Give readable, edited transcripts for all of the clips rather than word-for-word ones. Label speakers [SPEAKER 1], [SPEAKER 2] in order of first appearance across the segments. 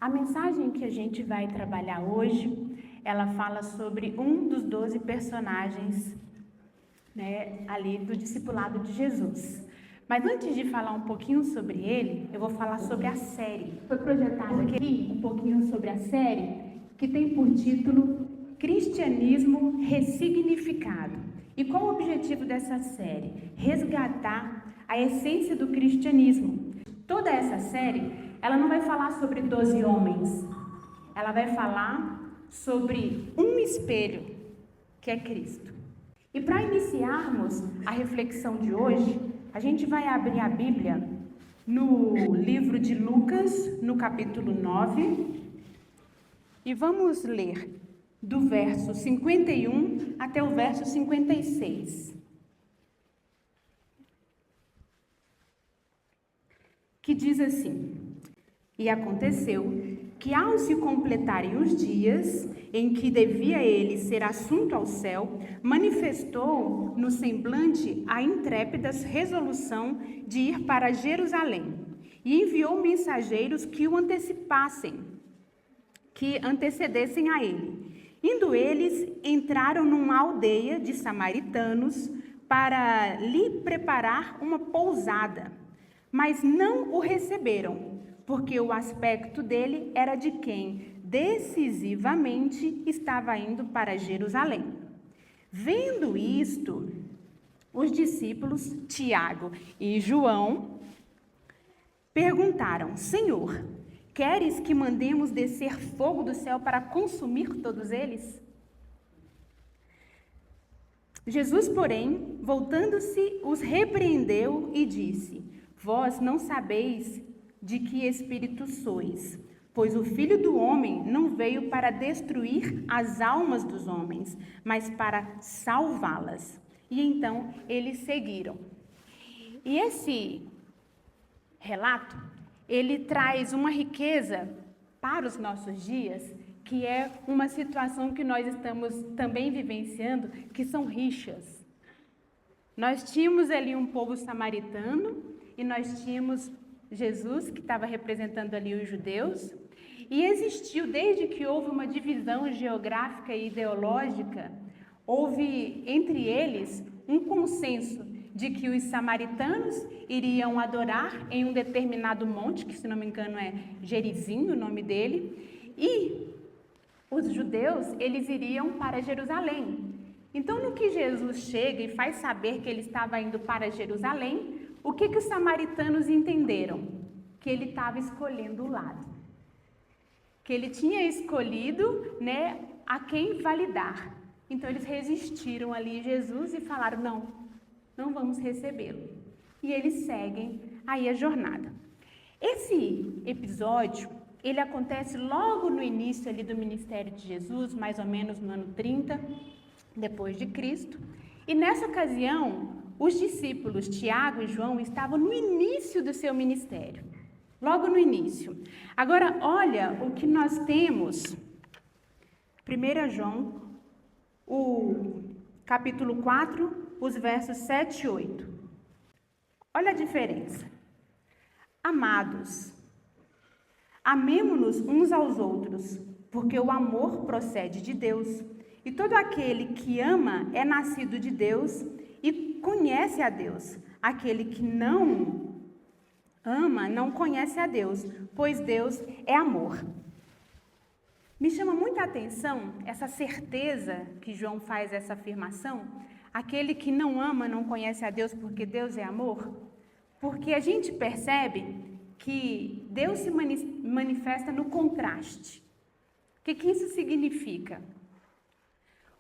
[SPEAKER 1] A mensagem que a gente vai trabalhar hoje, ela fala sobre um dos 12 personagens, ali do discipulado de Jesus. Mas antes de falar um pouquinho sobre ele, eu vou falar sobre a série. Foi projetado aqui um pouquinho sobre a série, que tem por título Cristianismo Ressignificado. E qual o objetivo dessa série? Resgatar a essência do cristianismo. Toda essa série, ela não vai falar sobre 12 homens. Ela vai falar sobre um espelho, que é Cristo. E para iniciarmos a reflexão de hoje, a gente vai abrir a Bíblia no livro de Lucas, no capítulo 9, e vamos ler do verso 51 até o verso 56. Que diz assim: E aconteceu que, ao se completarem os dias em que devia ele ser assunto ao céu, manifestou no semblante a intrépida resolução de ir para Jerusalém, e enviou mensageiros que o antecedessem a ele. Indo eles, entraram numa aldeia de samaritanos para lhe preparar uma pousada, mas não o receberam, porque o aspecto dele era de quem decisivamente estava indo para Jerusalém. Vendo isto, os discípulos Tiago e João perguntaram: Senhor, queres que mandemos descer fogo do céu para consumir todos eles? Jesus, porém, voltando-se, os repreendeu e disse: Vós não sabeis de que espírito sois, pois o Filho do Homem não veio para destruir as almas dos homens, mas para salvá-las. E então eles seguiram. E esse relato, ele traz uma riqueza para os nossos dias, que é uma situação que nós estamos também vivenciando, que são rixas. Nós tínhamos ali um povo samaritano e nós tínhamos Jesus, que estava representando ali os judeus, e existiu, desde que houve uma divisão geográfica e ideológica, houve entre eles um consenso de que os samaritanos iriam adorar em um determinado monte, que se não me engano é Gerizim, o nome dele, e os judeus, eles iriam para Jerusalém. Então, no que Jesus chega e faz saber que ele estava indo para Jerusalém, o que os samaritanos entenderam? Que ele estava escolhendo o lado. Que ele tinha escolhido, a quem validar. Então, eles resistiram ali a Jesus e falaram: não vamos recebê-lo. E eles seguem aí a jornada. Esse episódio, ele acontece logo no início ali do ministério de Jesus, mais ou menos no ano 30, depois de Cristo. E nessa ocasião, os discípulos Tiago e João estavam no início do seu ministério. Logo no início. Agora, olha o que nós temos. 1 João, o capítulo 4, os versos 7 e 8. Olha a diferença. Amados, amemo-nos uns aos outros, porque o amor procede de Deus. E todo aquele que ama é nascido de Deus e conhece a Deus. Aquele que não ama não conhece a Deus, pois Deus é amor. Me chama muita atenção essa certeza que João faz essa afirmação. Aquele que não ama não conhece a Deus porque Deus é amor. Porque a gente percebe que Deus se manifesta no contraste. O que isso significa?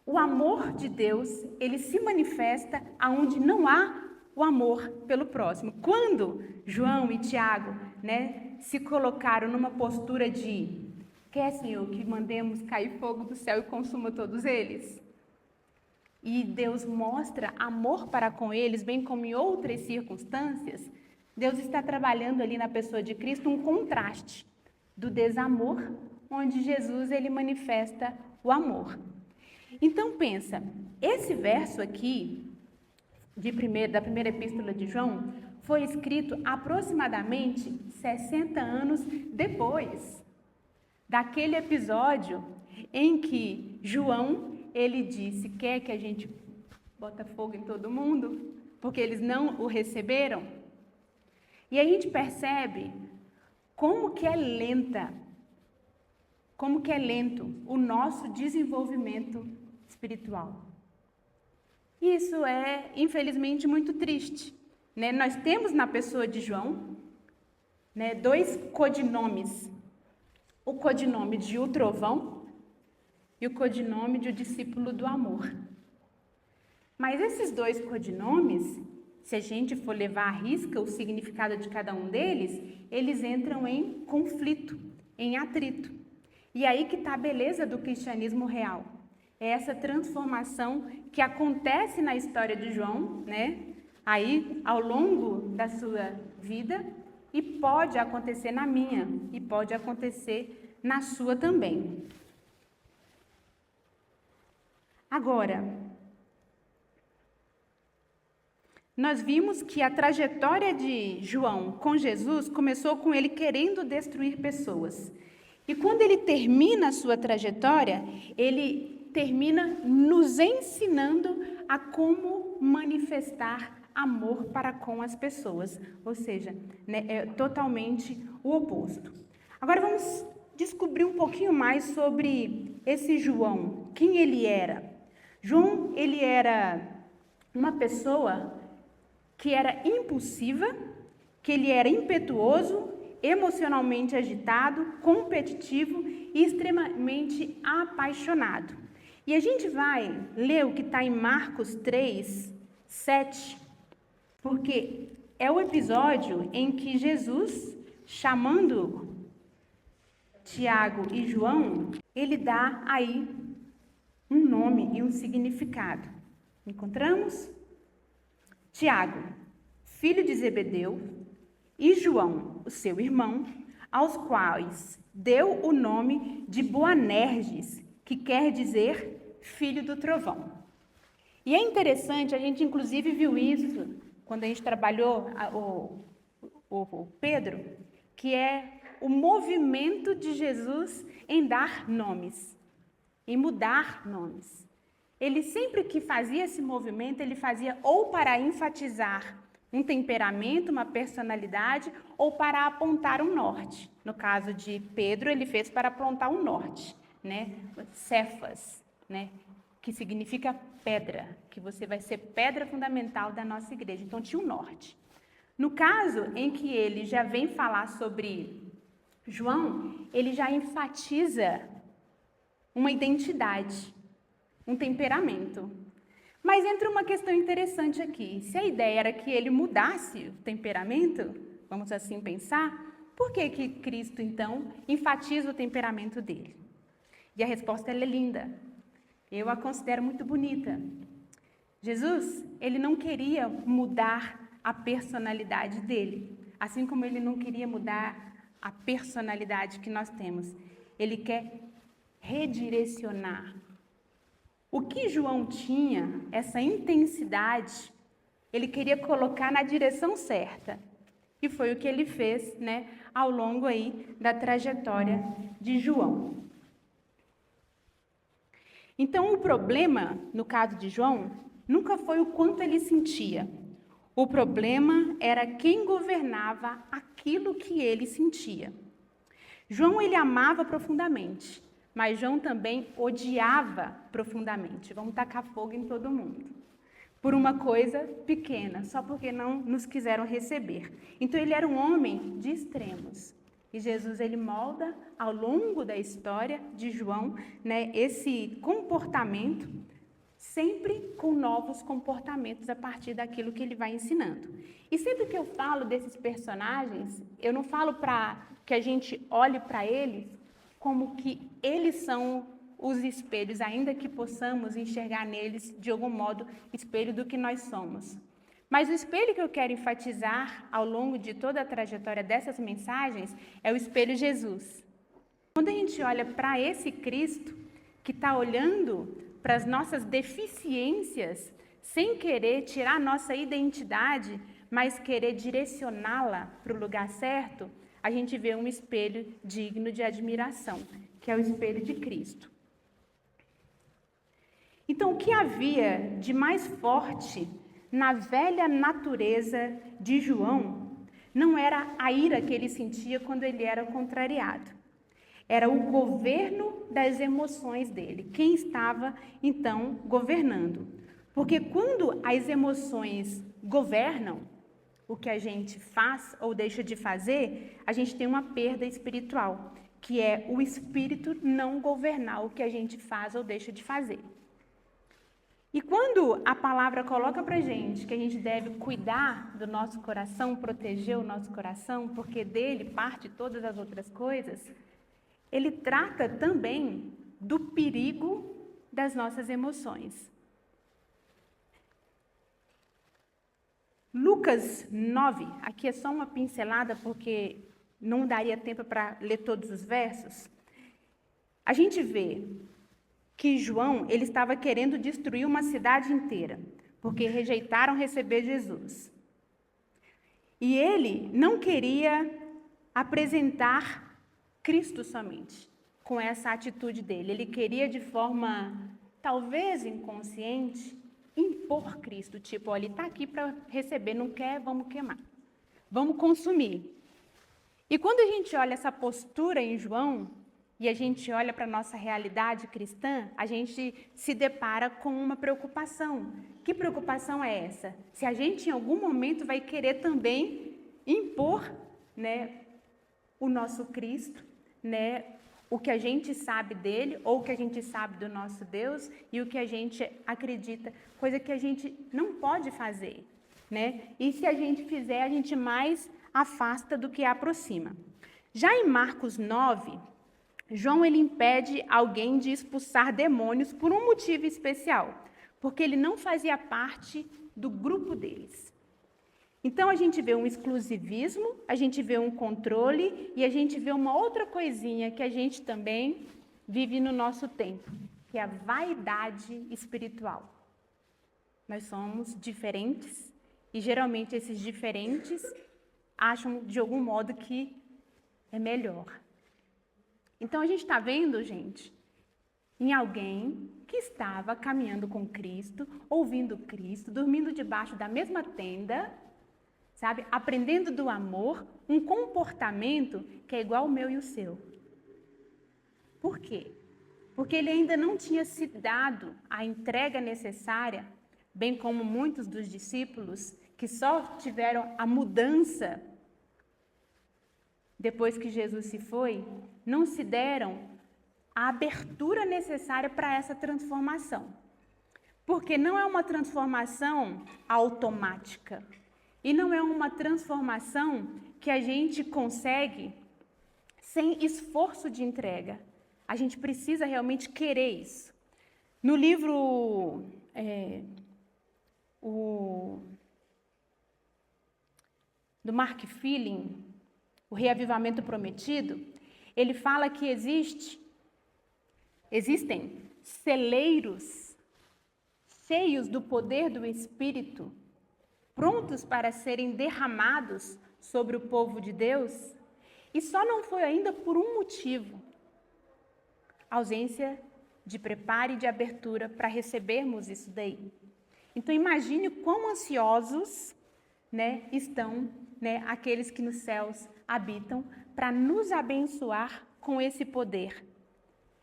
[SPEAKER 1] O amor de Deus, ele se manifesta aonde não há o amor pelo próximo. Quando João e Tiago, se colocaram numa postura de: quer, Senhor, que mandemos cair fogo do céu e consuma todos eles? E Deus mostra amor para com eles, bem como em outras circunstâncias. Deus está trabalhando ali na pessoa de Cristo um contraste do desamor, onde Jesus ele manifesta o amor. Então pensa, esse verso aqui da primeira epístola de João foi escrito aproximadamente 60 anos depois daquele episódio em que João, ele disse, quer que a gente bota fogo em todo mundo? Porque eles não o receberam. E a gente percebe como que é lento o nosso desenvolvimento espiritual. Isso é, infelizmente, muito triste, né? Nós temos na pessoa de João, né, 2 codinomes. O codinome de o trovão e o codinome de o discípulo do amor. Mas esses 2 codinomes, se a gente for levar à risca o significado de cada um deles, eles entram em conflito, em atrito. E aí que está a beleza do cristianismo real. É essa transformação que acontece na história de João, né? Aí, ao longo da sua vida, e pode acontecer na minha, e pode acontecer na sua também. Agora, nós vimos que a trajetória de João com Jesus começou com ele querendo destruir pessoas. E quando ele termina a sua trajetória, ele termina nos ensinando a como manifestar amor para com as pessoas. Ou seja, né, é totalmente o oposto. Agora vamos descobrir um pouquinho mais sobre esse João, quem ele era. João, ele era uma pessoa que era impulsiva, que ele era impetuoso, emocionalmente agitado, competitivo e extremamente apaixonado. E a gente vai ler o que está em Marcos 3, 7, porque é o episódio em que Jesus, chamando Tiago e João, ele dá aí um nome e um significado. Encontramos? Tiago, filho de Zebedeu, e João, o seu irmão, aos quais deu o nome de Boanerges, que quer dizer filho do trovão. E é interessante, a gente inclusive viu isso quando a gente trabalhou o Pedro, que é o movimento de Jesus em dar nomes, em mudar nomes. Ele sempre que fazia esse movimento, ele fazia ou para enfatizar um temperamento, uma personalidade, ou para apontar um norte. No caso de Pedro, ele fez para apontar um norte, né? Cefas, né? Que significa pedra, que você vai ser pedra fundamental da nossa igreja. Então, tinha um norte. No caso em que ele já vem falar sobre João, ele já enfatiza uma identidade, um temperamento. Mas entra uma questão interessante aqui. Se a ideia era que ele mudasse o temperamento, vamos assim pensar, por que que Cristo, então, enfatiza o temperamento dele? E a resposta ela é linda. Eu a considero muito bonita. Jesus, ele não queria mudar a personalidade dele, assim como ele não queria mudar a personalidade que nós temos. Ele quer redirecionar. O que João tinha, essa intensidade, ele queria colocar na direção certa. E foi o que ele fez, né, ao longo aí da trajetória de João. Então, o problema, no caso de João, nunca foi o quanto ele sentia. O problema era quem governava aquilo que ele sentia. João, ele amava profundamente, mas João também odiava profundamente. Vamos tacar fogo em todo mundo. Por uma coisa pequena, só porque não nos quiseram receber. Então, ele era um homem de extremos. E Jesus, ele molda ao longo da história de João, né, esse comportamento, sempre com novos comportamentos a partir daquilo que ele vai ensinando. E sempre que eu falo desses personagens, eu não falo para que a gente olhe para eles como que eles são os espelhos, ainda que possamos enxergar neles, de algum modo, espelho do que nós somos. Mas o espelho que eu quero enfatizar ao longo de toda a trajetória dessas mensagens é o espelho Jesus. Quando a gente olha para esse Cristo, que está olhando para as nossas deficiências, sem querer tirar a nossa identidade, mas querer direcioná-la para o lugar certo, a gente vê um espelho digno de admiração, que é o espelho de Cristo. Então, o que havia de mais forte na velha natureza de João não era a ira que ele sentia quando ele era contrariado. Era o governo das emoções dele. Quem estava, então, governando? Porque quando as emoções governam o que a gente faz ou deixa de fazer, a gente tem uma perda espiritual, que é o espírito não governar o que a gente faz ou deixa de fazer. E quando a palavra coloca pra gente que a gente deve cuidar do nosso coração, proteger o nosso coração, porque dele parte todas as outras coisas, ele trata também do perigo das nossas emoções. Lucas 9, aqui é só uma pincelada porque não daria tempo para ler todos os versos. A gente vê que João, ele estava querendo destruir uma cidade inteira, porque rejeitaram receber Jesus. E ele não queria apresentar Cristo somente, com essa atitude dele. Ele queria, de forma talvez inconsciente, impor Cristo. Tipo, olha, ele está aqui para receber, não quer, vamos queimar. Vamos consumir. E quando a gente olha essa postura em João, e a gente olha para a nossa realidade cristã, a gente se depara com uma preocupação. Que preocupação é essa? Se a gente em algum momento vai querer também impor, né, o nosso Cristo, né, o que a gente sabe dele, ou o que a gente sabe do nosso Deus, e o que a gente acredita, coisa que a gente não pode fazer, né? E se a gente fizer, a gente mais afasta do que aproxima. Já em Marcos 9, João ele impede alguém de expulsar demônios por um motivo especial, porque ele não fazia parte do grupo deles. Então a gente vê um exclusivismo, a gente vê um controle e a gente vê uma outra coisinha que a gente também vive no nosso tempo, que é a vaidade espiritual. Nós somos diferentes e geralmente esses diferentes acham de algum modo que é melhor. Então a gente está vendo, gente, em alguém que estava caminhando com Cristo, ouvindo Cristo, dormindo debaixo da mesma tenda, sabe? Aprendendo do amor, um comportamento que é igual ao meu e o seu. Por quê? Porque ele ainda não tinha se dado a entrega necessária, bem como muitos dos discípulos que só tiveram a mudança depois que Jesus se foi, não se deram a abertura necessária para essa transformação. Porque não é uma transformação automática. E não é uma transformação que a gente consegue sem esforço de entrega. A gente precisa realmente querer isso. No livro do Mark Filling, O Reavivamento Prometido, ele fala que existem celeiros cheios do poder do Espírito, prontos para serem derramados sobre o povo de Deus, e só não foi ainda por um motivo: ausência de preparo e de abertura para recebermos isso daí. Então imagine quão ansiosos, né, estão, né, aqueles que nos céus habitam para nos abençoar com esse poder.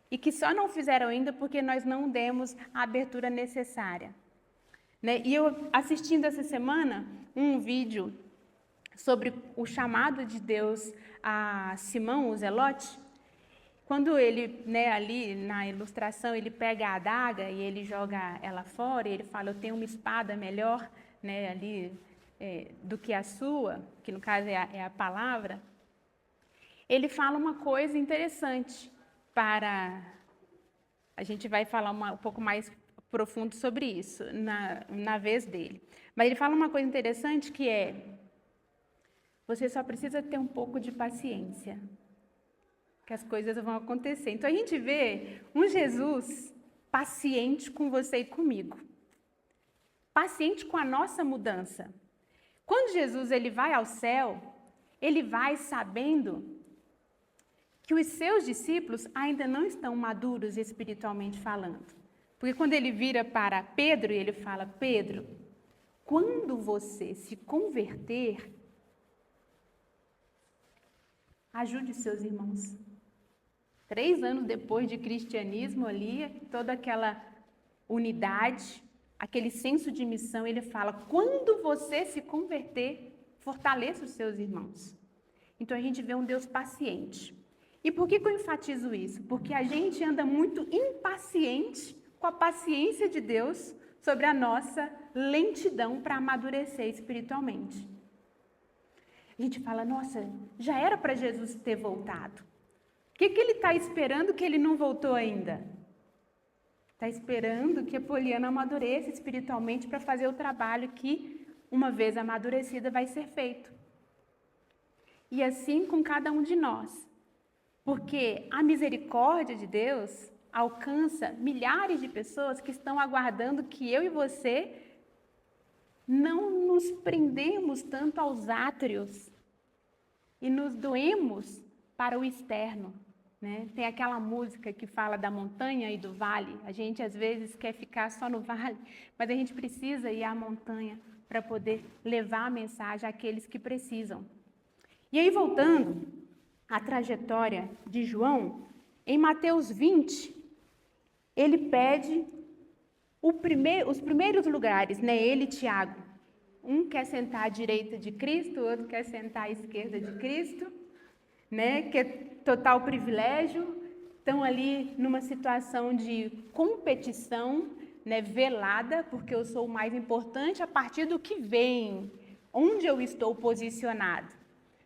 [SPEAKER 1] E que só não fizeram ainda porque nós não demos a abertura necessária. Né? E eu, assistindo essa semana um vídeo sobre o chamado de Deus a Simão, o Zelote, quando ele, né, ali na ilustração, ele pega a adaga e ele joga ela fora, e ele fala, eu tenho uma espada melhor, né, ali, do que a sua, que no caso é a palavra, ele fala uma coisa interessante para... A gente vai falar um pouco mais profundo sobre isso na vez dele. Mas ele fala uma coisa interessante que é, você só precisa ter um pouco de paciência, que as coisas vão acontecer. Então a gente vê um Jesus paciente com você e comigo, paciente com a nossa mudança. Quando Jesus ele vai ao céu, ele vai sabendo que os seus discípulos ainda não estão maduros espiritualmente falando. Porque quando ele vira para Pedro e ele fala: Pedro, quando você se converter, ajude seus irmãos. 3 anos depois de cristianismo ali, toda aquela unidade, aquele senso de missão, ele fala: quando você se converter, fortaleça os seus irmãos. Então a gente vê um Deus paciente. E por que eu enfatizo isso? Porque a gente anda muito impaciente com a paciência de Deus sobre a nossa lentidão para amadurecer espiritualmente. A gente fala: nossa, já era para Jesus ter voltado. O que ele está esperando que ele não voltou ainda? Está esperando que a Poliana amadureça espiritualmente para fazer o trabalho que, uma vez amadurecida, vai ser feito. E assim com cada um de nós. Porque a misericórdia de Deus alcança milhares de pessoas que estão aguardando que eu e você não nos prendemos tanto aos átrios e nos doemos para o externo. Né? Tem aquela música que fala da montanha e do vale. A gente às vezes quer ficar só no vale, mas a gente precisa ir à montanha para poder levar a mensagem àqueles que precisam. E aí, voltando à trajetória de João, em Mateus 20, ele pede os primeiros lugares, né? Ele e Tiago. Um quer sentar à direita de Cristo, o outro quer sentar à esquerda de Cristo, né? Que é total privilégio. Estão ali numa situação de competição, né? Velada, porque eu sou o mais importante a partir do que vem, onde eu estou posicionado.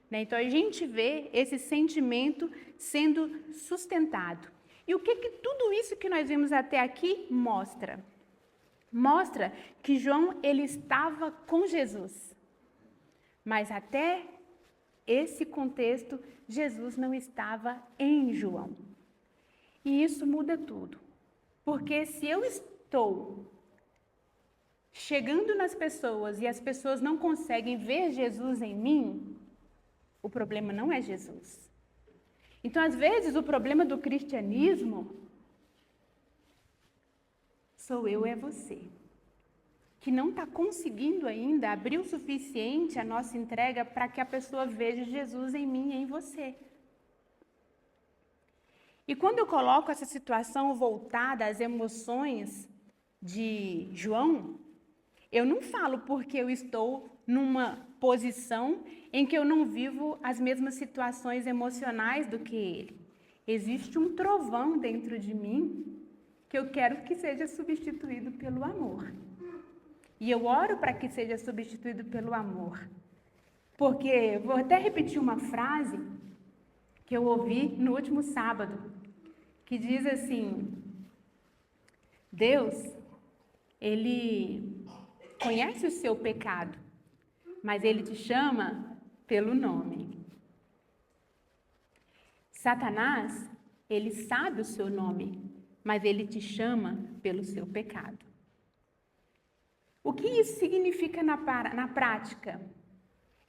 [SPEAKER 1] Né? Então, a gente vê esse sentimento sendo sustentado. E o que tudo isso que nós vimos até aqui mostra? Mostra que João, ele estava com Jesus. Mas até esse contexto, Jesus não estava em João. E isso muda tudo. Porque se eu estou chegando nas pessoas e as pessoas não conseguem ver Jesus em mim, o problema não é Jesus. Então, às vezes, o problema do cristianismo sou eu, é você, que não está conseguindo ainda abrir o suficiente a nossa entrega para que a pessoa veja Jesus em mim e em você. E quando eu coloco essa situação voltada às emoções de João, eu não falo porque eu estou numa posição em que eu não vivo as mesmas situações emocionais do que ele. Existe um trovão dentro de mim que eu quero que seja substituído pelo amor. E eu oro para que seja substituído pelo amor. Porque, vou até repetir uma frase que eu ouvi no último sábado, que diz assim: Deus, Ele conhece o seu pecado, mas Ele te chama pelo nome. Satanás, ele sabe o seu nome, mas ele te chama pelo seu pecado. O que isso significa na prática?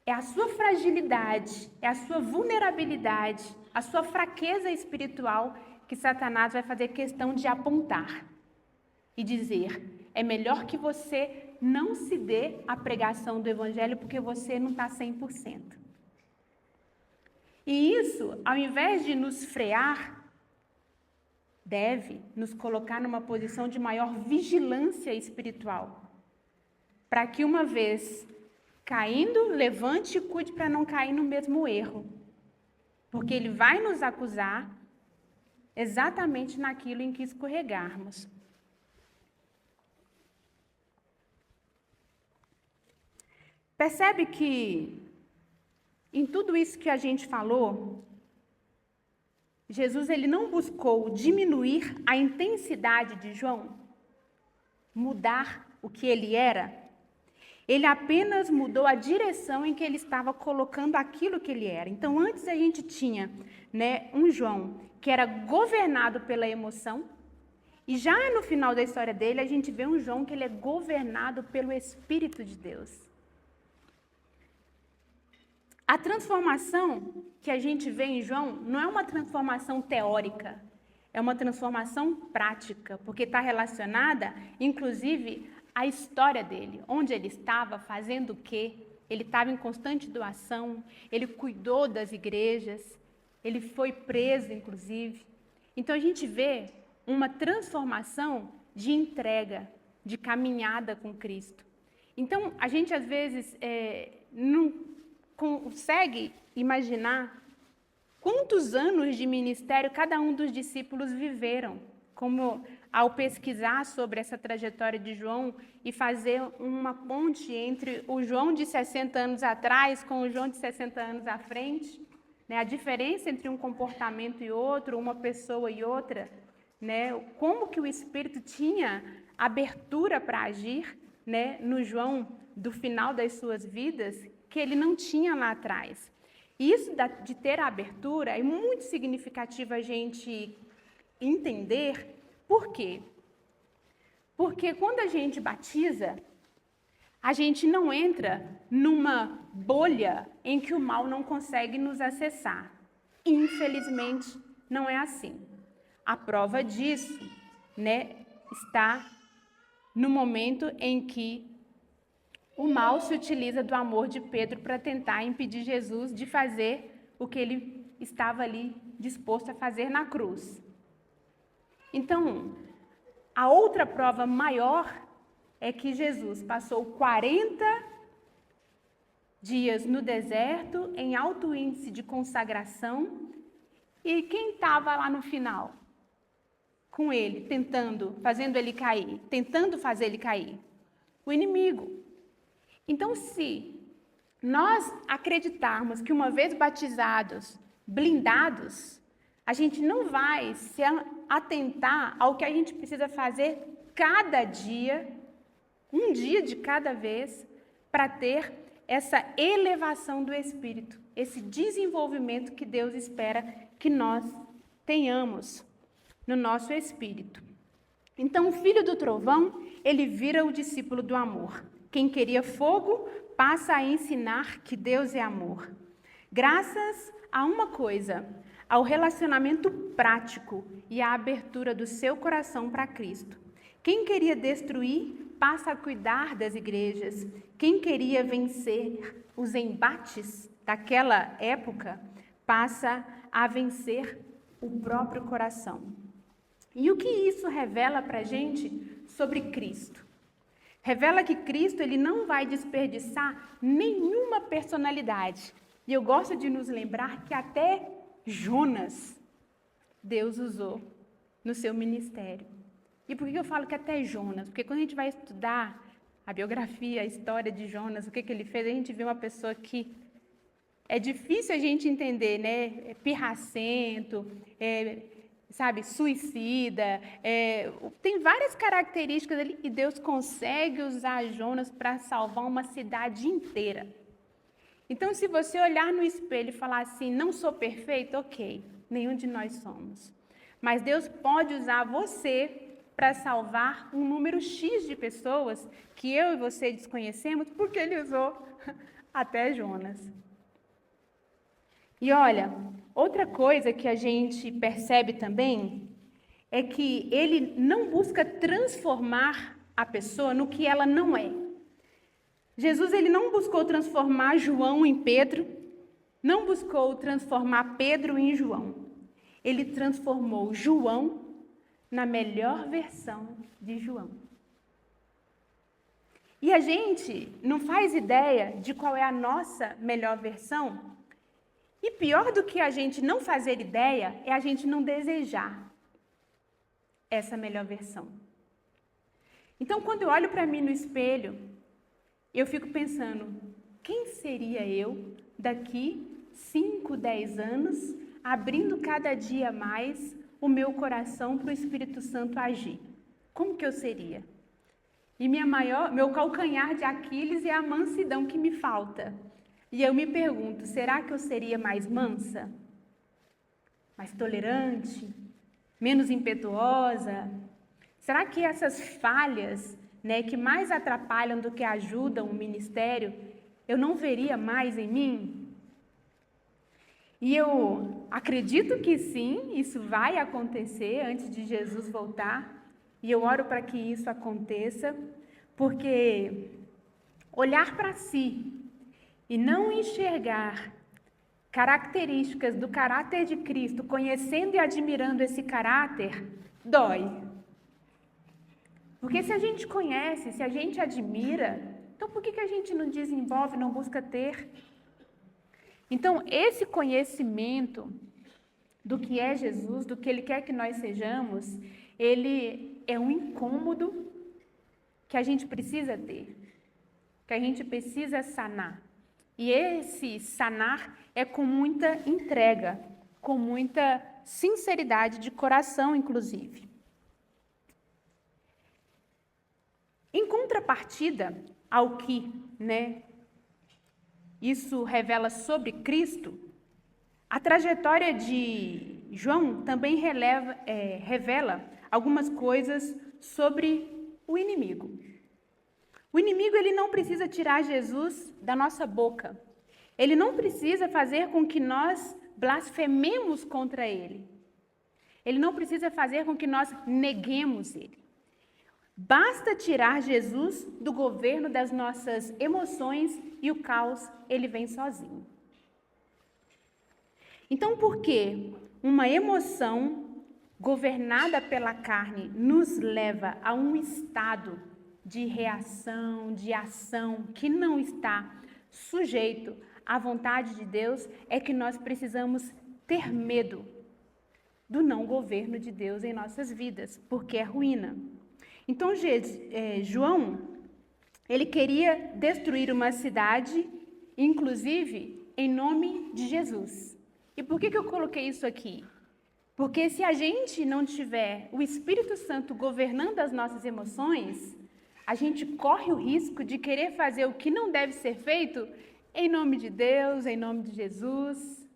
[SPEAKER 1] É a sua fragilidade, é a sua vulnerabilidade, a sua fraqueza espiritual que Satanás vai fazer questão de apontar e dizer: é melhor que você não se dê à pregação do Evangelho porque você não está 100%. E isso, ao invés de nos frear, deve nos colocar numa posição de maior vigilância espiritual. Para que uma vez caindo, levante e cuide para não cair no mesmo erro. Porque ele vai nos acusar exatamente naquilo em que escorregarmos. Percebe que em tudo isso que a gente falou, Jesus ele não buscou diminuir a intensidade de João, mudar o que ele era. Ele apenas mudou a direção em que ele estava colocando aquilo que ele era. Então, antes a gente tinha, um João que era governado pela emoção, e já no final da história dele, a gente vê um João que ele é governado pelo Espírito de Deus. A transformação que a gente vê em João não é uma transformação teórica, é uma transformação prática, porque está relacionada, inclusive, à história dele, onde ele estava, fazendo o quê, ele estava em constante doação, ele cuidou das igrejas, ele foi preso, inclusive. Então, a gente vê uma transformação de entrega, de caminhada com Cristo. Então, a gente, às vezes, não consegue imaginar quantos anos de ministério cada um dos discípulos viveram, como ao pesquisar sobre essa trajetória de João e fazer uma ponte entre o João de 60 anos atrás com o João de 60 anos à frente, né? A diferença entre um comportamento e outro, uma pessoa e outra, né? Como que o Espírito tinha abertura para agir, né? No João do final das suas vidas, que ele não tinha lá atrás. E isso de ter a abertura é muito significativo a gente entender. Por quê? Porque quando a gente batiza, a gente não entra numa bolha em que o mal não consegue nos acessar. Infelizmente, não é assim. A prova disso, né, está no momento em que o mal se utiliza do amor de Pedro para tentar impedir Jesus de fazer o que ele estava ali disposto a fazer na cruz. Então, a outra prova maior é que Jesus passou 40 dias no deserto, em alto índice de consagração, e quem estava lá no final? Com ele, fazendo ele cair, tentando fazer ele cair? O inimigo. Então, se nós acreditarmos que uma vez batizados, blindados, a gente não vai se atentar ao que a gente precisa fazer cada dia, um dia de cada vez, para ter essa elevação do Espírito, esse desenvolvimento que Deus espera que nós tenhamos no nosso espírito. Então, o filho do trovão, ele vira o discípulo do amor. Quem queria fogo passa a ensinar que Deus é amor. Graças a uma coisa, ao relacionamento prático e à abertura do seu coração para Cristo. Quem queria destruir passa a cuidar das igrejas. Quem queria vencer os embates daquela época passa a vencer o próprio coração. E o que isso revela para a gente sobre Cristo? Revela que Cristo ele não vai desperdiçar nenhuma personalidade. E eu gosto de nos lembrar que até Jonas, Deus usou no seu ministério. E por que eu falo que até Jonas? Porque quando a gente vai estudar a biografia, a história de Jonas, o que ele fez, a gente vê uma pessoa que é difícil a gente entender, né? É pirracento, suicida, tem várias características ali e Deus consegue usar Jonas para salvar uma cidade inteira. Então, se você olhar no espelho e falar assim, não sou perfeito, ok, nenhum de nós somos. Mas Deus pode usar você para salvar um número X de pessoas que eu e você desconhecemos, porque Ele usou até Jonas. E olha, outra coisa que a gente percebe também é que Ele não busca transformar a pessoa no que ela não é. Jesus ele não buscou transformar João em Pedro, não buscou transformar Pedro em João. Ele transformou João na melhor versão de João. E a gente não faz ideia de qual é a nossa melhor versão. E pior do que a gente não fazer ideia é a gente não desejar essa melhor versão. Então, quando eu olho para mim no espelho, eu fico pensando, quem seria eu daqui 5, 10 anos, abrindo cada dia mais o meu coração para o Espírito Santo agir? Como que eu seria? E meu calcanhar de Aquiles é a mansidão que me falta. E eu me pergunto, será que eu seria mais mansa? Mais tolerante? Menos impetuosa? Será que essas falhas, que mais atrapalham do que ajudam o ministério, eu não veria mais em mim? E eu acredito que sim, isso vai acontecer antes de Jesus voltar. E eu oro para que isso aconteça, porque olhar para si e não enxergar características do caráter de Cristo, conhecendo e admirando esse caráter, dói. Porque se a gente conhece, se a gente admira, então por que a gente não desenvolve, não busca ter? Então, esse conhecimento do que é Jesus, do que Ele quer que nós sejamos, ele é um incômodo que a gente precisa ter, que a gente precisa sanar. E esse sanar é com muita entrega, com muita sinceridade de coração, inclusive. Em contrapartida ao que, isso revela sobre Cristo, a trajetória de João também revela algumas coisas sobre o inimigo. O inimigo, ele não precisa tirar Jesus da nossa boca. Ele não precisa fazer com que nós blasfememos contra ele. Ele não precisa fazer com que nós neguemos ele. Basta tirar Jesus do governo das nossas emoções e o caos, ele vem sozinho. Então, por que uma emoção governada pela carne nos leva a um estado de reação, de ação, que não está sujeito à vontade de Deus, é que nós precisamos ter medo do não governo de Deus em nossas vidas, porque é ruína. Então, João, ele queria destruir uma cidade, inclusive em nome de Jesus. E por que eu coloquei isso aqui? Porque se a gente não tiver o Espírito Santo governando as nossas emoções, a gente corre o risco de querer fazer o que não deve ser feito em nome de Deus, em nome de Jesus,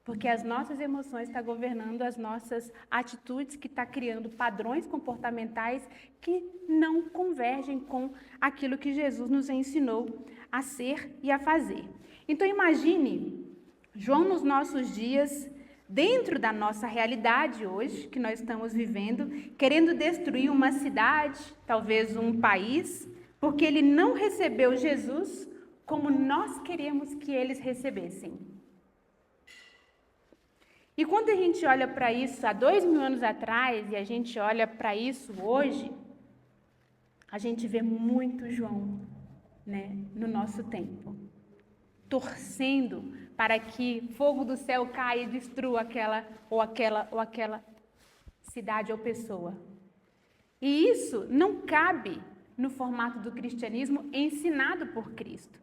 [SPEAKER 1] porque as nossas emoções estão governando as nossas atitudes, que está criando padrões comportamentais que não convergem com aquilo que Jesus nos ensinou a ser e a fazer. Então imagine João nos nossos dias, dentro da nossa realidade hoje, que nós estamos vivendo, querendo destruir uma cidade, talvez um país, porque ele não recebeu Jesus como nós queríamos que eles recebessem. E quando a gente olha para isso há 2000 anos atrás e a gente olha para isso hoje, a gente vê muito João, no nosso tempo, torcendo para que fogo do céu caia e destrua aquela cidade ou pessoa. E isso não cabe no formato do cristianismo ensinado por Cristo.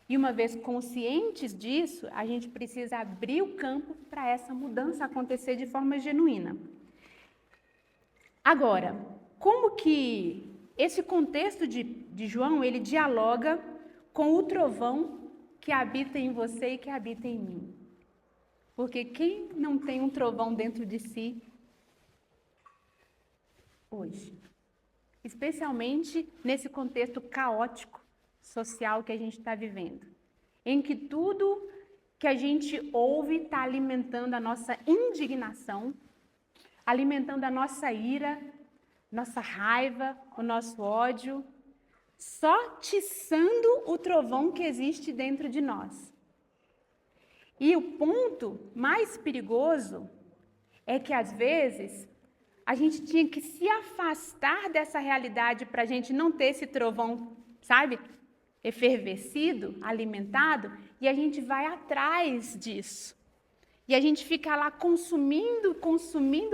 [SPEAKER 1] E uma vez conscientes disso, a gente precisa abrir o campo para essa mudança acontecer de forma genuína. Agora, como que esse contexto de João, ele dialoga com o trovão que habita em você e que habita em mim? Porque quem não tem um trovão dentro de si hoje? Especialmente nesse contexto caótico social que a gente está vivendo, em que tudo que a gente ouve está alimentando a nossa indignação, alimentando a nossa ira, nossa raiva, o nosso ódio, só tiçando o trovão que existe dentro de nós. E o ponto mais perigoso é que, às vezes, a gente tinha que se afastar dessa realidade para a gente não ter esse trovão, sabe, efervescido, alimentado, e a gente vai atrás disso. E a gente fica lá consumindo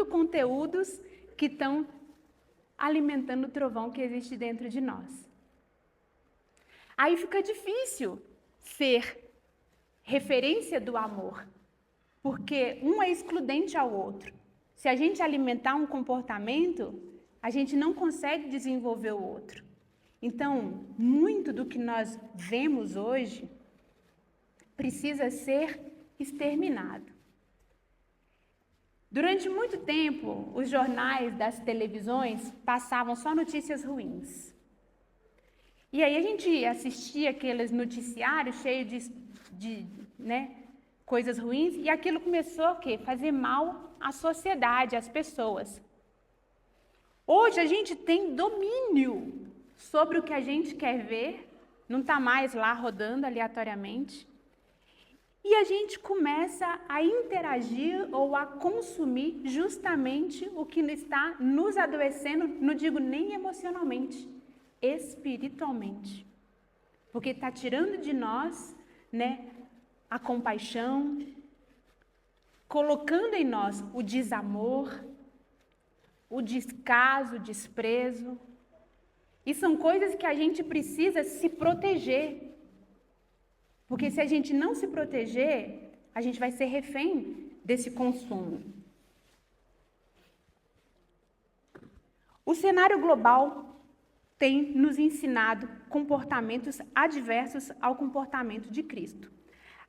[SPEAKER 1] conteúdos que estão alimentando o trovão que existe dentro de nós. Aí fica difícil ser referência do amor, porque um é excludente ao outro. Se a gente alimentar um comportamento, a gente não consegue desenvolver o outro. Então, muito do que nós vemos hoje precisa ser exterminado. Durante muito tempo, os jornais das televisões passavam só notícias ruins. E aí a gente assistia aqueles noticiários cheios coisas ruins, e aquilo começou a quê? Fazer mal à sociedade, às pessoas. Hoje a gente tem domínio sobre o que a gente quer ver, não está mais lá rodando aleatoriamente, e a gente começa a interagir ou a consumir justamente o que está nos adoecendo, não digo nem emocionalmente, espiritualmente. Porque está tirando de nós, a compaixão, colocando em nós o desamor, o descaso, o desprezo. E são coisas que a gente precisa se proteger. Porque se a gente não se proteger, a gente vai ser refém desse consumo. O cenário global tem nos ensinado comportamentos adversos ao comportamento de Cristo.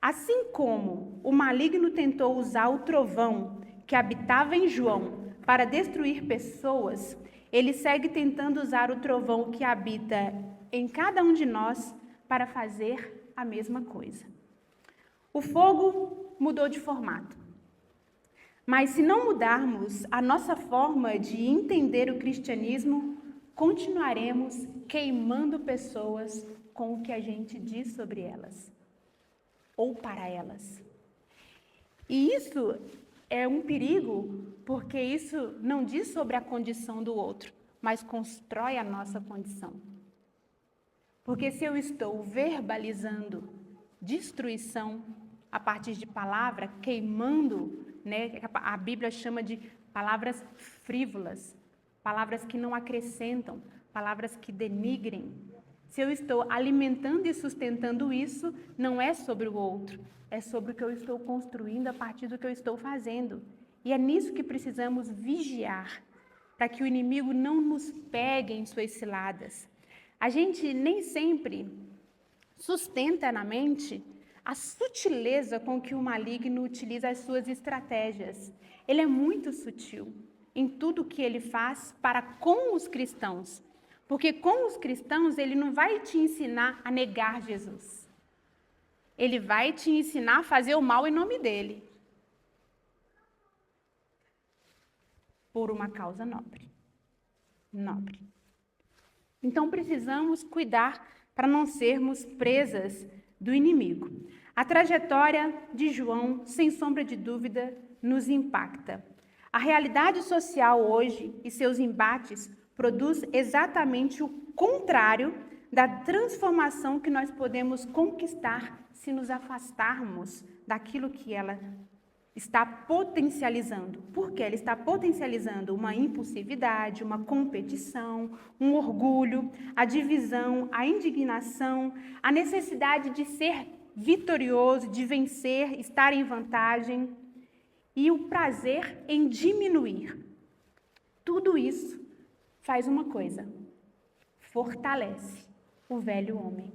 [SPEAKER 1] Assim como o maligno tentou usar o trovão que habitava em João para destruir pessoas, ele segue tentando usar o trovão que habita em cada um de nós para fazer a mesma coisa. O fogo mudou de formato. Mas se não mudarmos a nossa forma de entender o cristianismo, continuaremos queimando pessoas com o que a gente diz sobre elas, ou para elas. E isso é um perigo, porque isso não diz sobre a condição do outro, mas constrói a nossa condição. Porque se eu estou verbalizando destruição a partir de palavra, queimando, a Bíblia chama de palavras frívolas, palavras que não acrescentam, palavras que denigrem. Se eu estou alimentando e sustentando isso, não é sobre o outro, é sobre o que eu estou construindo a partir do que eu estou fazendo. E é nisso que precisamos vigiar, para que o inimigo não nos pegue em suas ciladas. A gente nem sempre sustenta na mente a sutileza com que o maligno utiliza as suas estratégias. Ele é muito sutil em tudo que ele faz para com os cristãos. Porque com os cristãos ele não vai te ensinar a negar Jesus. Ele vai te ensinar a fazer o mal em nome dele. Por uma causa nobre. Nobre. Então, precisamos cuidar para não sermos presas do inimigo. A trajetória de João, sem sombra de dúvida, nos impacta. A realidade social hoje e seus embates produz exatamente o contrário da transformação que nós podemos conquistar se nos afastarmos daquilo que ela está potencializando. Porque ela está potencializando uma impulsividade, uma competição, um orgulho, a divisão, a indignação, a necessidade de ser vitorioso, de vencer, estar em vantagem e o prazer em diminuir. Tudo isso faz uma coisa: fortalece o velho homem.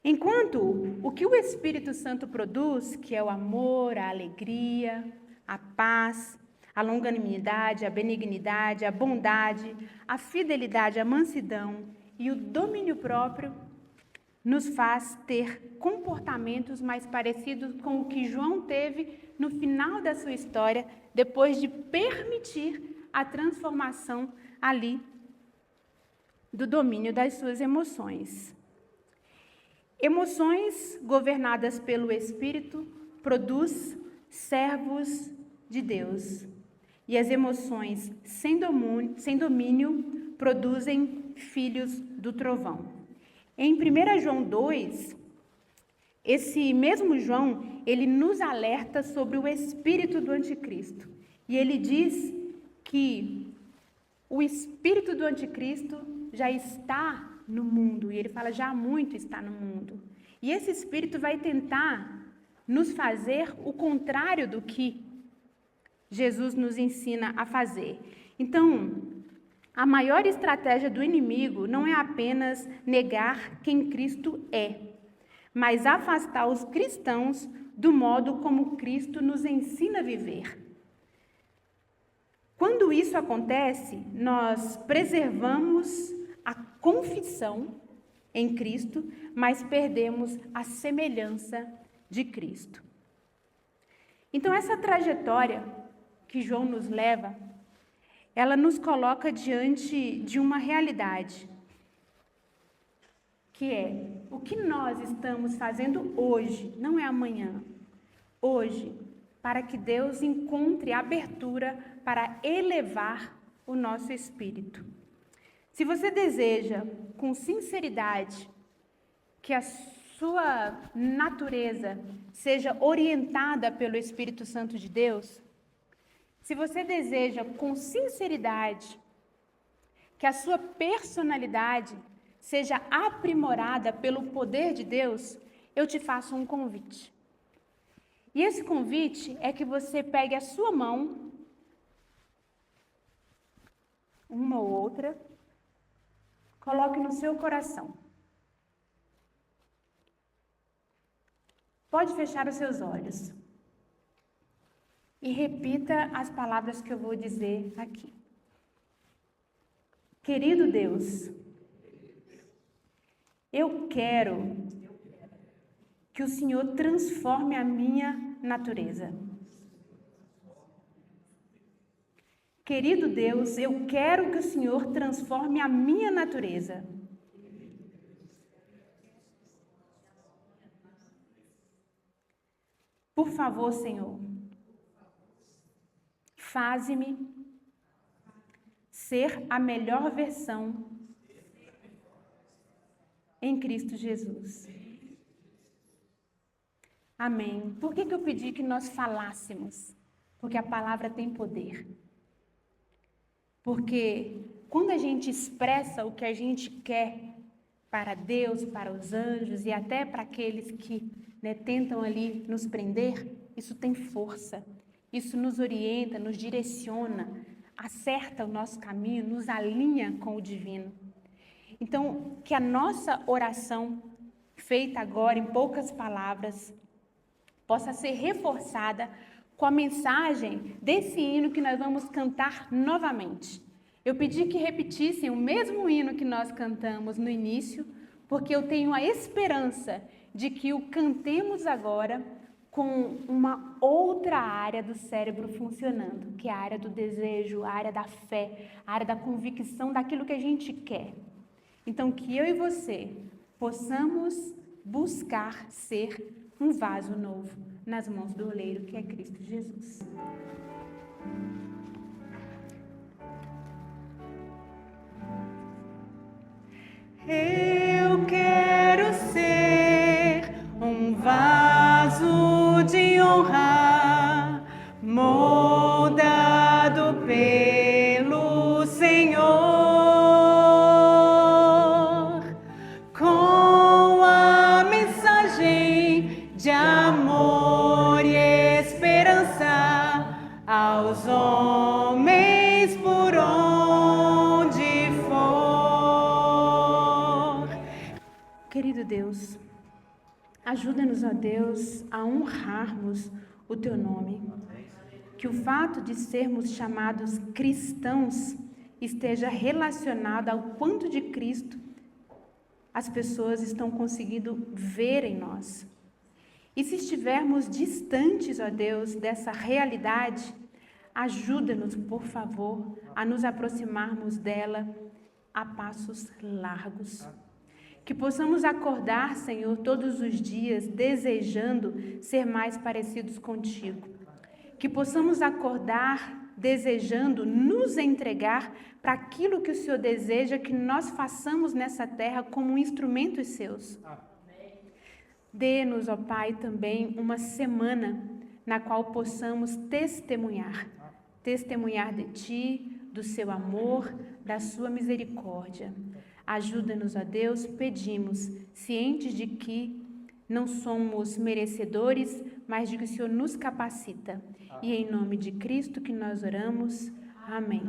[SPEAKER 1] Enquanto o que o Espírito Santo produz, que é o amor, a alegria, a paz, a longanimidade, a benignidade, a bondade, a fidelidade, a mansidão e o domínio próprio, nos faz ter comportamentos mais parecidos com o que João teve no final da sua história, depois de permitir a transformação ali do domínio das suas emoções. Emoções governadas pelo Espírito produz servos de Deus. E as emoções sem domínio produzem filhos do trovão. Em 1 João 2, esse mesmo João, ele nos alerta sobre o espírito do anticristo. E ele diz que o espírito do anticristo já está no mundo. E ele fala, já há muito está no mundo. E esse espírito vai tentar nos fazer o contrário do que Jesus nos ensina a fazer. Então, a maior estratégia do inimigo não é apenas negar quem Cristo é, mas afastar os cristãos do modo como Cristo nos ensina a viver. Quando isso acontece, nós preservamos a confissão em Cristo, mas perdemos a semelhança de Cristo. Então, essa trajetória que João nos leva, ela nos coloca diante de uma realidade, que é o que nós estamos fazendo hoje, não é amanhã, hoje, para que Deus encontre abertura para elevar o nosso espírito. Se você deseja, com sinceridade, que a sua natureza seja orientada pelo Espírito Santo de Deus, se você deseja, com sinceridade, que a sua personalidade seja aprimorada pelo poder de Deus, eu te faço um convite. E esse convite é que você pegue a sua mão, uma ou outra, coloque no seu coração. Pode fechar os seus olhos. E repita as palavras que eu vou dizer aqui. Querido Deus, eu quero que o Senhor transforme a minha natureza. Querido Deus, eu quero que o Senhor transforme a minha natureza. Por favor, Senhor, faze-me ser a melhor versão em Cristo Jesus. Amém. Por que eu pedi que nós falássemos? Porque a palavra tem poder. Porque quando a gente expressa o que a gente quer para Deus, para os anjos e até para aqueles que tentam ali nos prender, isso tem força. Isso nos orienta, nos direciona, acerta o nosso caminho, nos alinha com o divino. Então, que a nossa oração, feita agora em poucas palavras, possa ser reforçada com a mensagem desse hino que nós vamos cantar novamente. Eu pedi que repetissem o mesmo hino que nós cantamos no início, porque eu tenho a esperança de que o cantemos agora com uma outra área do cérebro funcionando, que é a área do desejo, a área da fé, a área da convicção daquilo que a gente quer. Então, que eu e você possamos buscar ser um vaso novo nas mãos do oleiro, que é Cristo Jesus. Eu quero ser um vaso de honra, moldado pelo Senhor, com a mensagem de amor e esperança aos homens por onde for. Querido Deus, ajuda-nos, ó Deus, a honrarmos o Teu nome. Que o fato de sermos chamados cristãos esteja relacionado ao quanto de Cristo as pessoas estão conseguindo ver em nós. E se estivermos distantes, ó Deus, dessa realidade, ajuda-nos, por favor, a nos aproximarmos dela a passos largos. Que possamos acordar, Senhor, todos os dias desejando ser mais parecidos contigo. Que possamos acordar desejando nos entregar para aquilo que o Senhor deseja que nós façamos nessa terra como instrumentos seus. Dê-nos, ó Pai, também uma semana na qual possamos testemunhar de Ti, do Seu amor, da Sua misericórdia. Ajuda-nos, ó Deus, pedimos, cientes de que não somos merecedores, mas de que o Senhor nos capacita. E em nome de Cristo que nós oramos. Amém.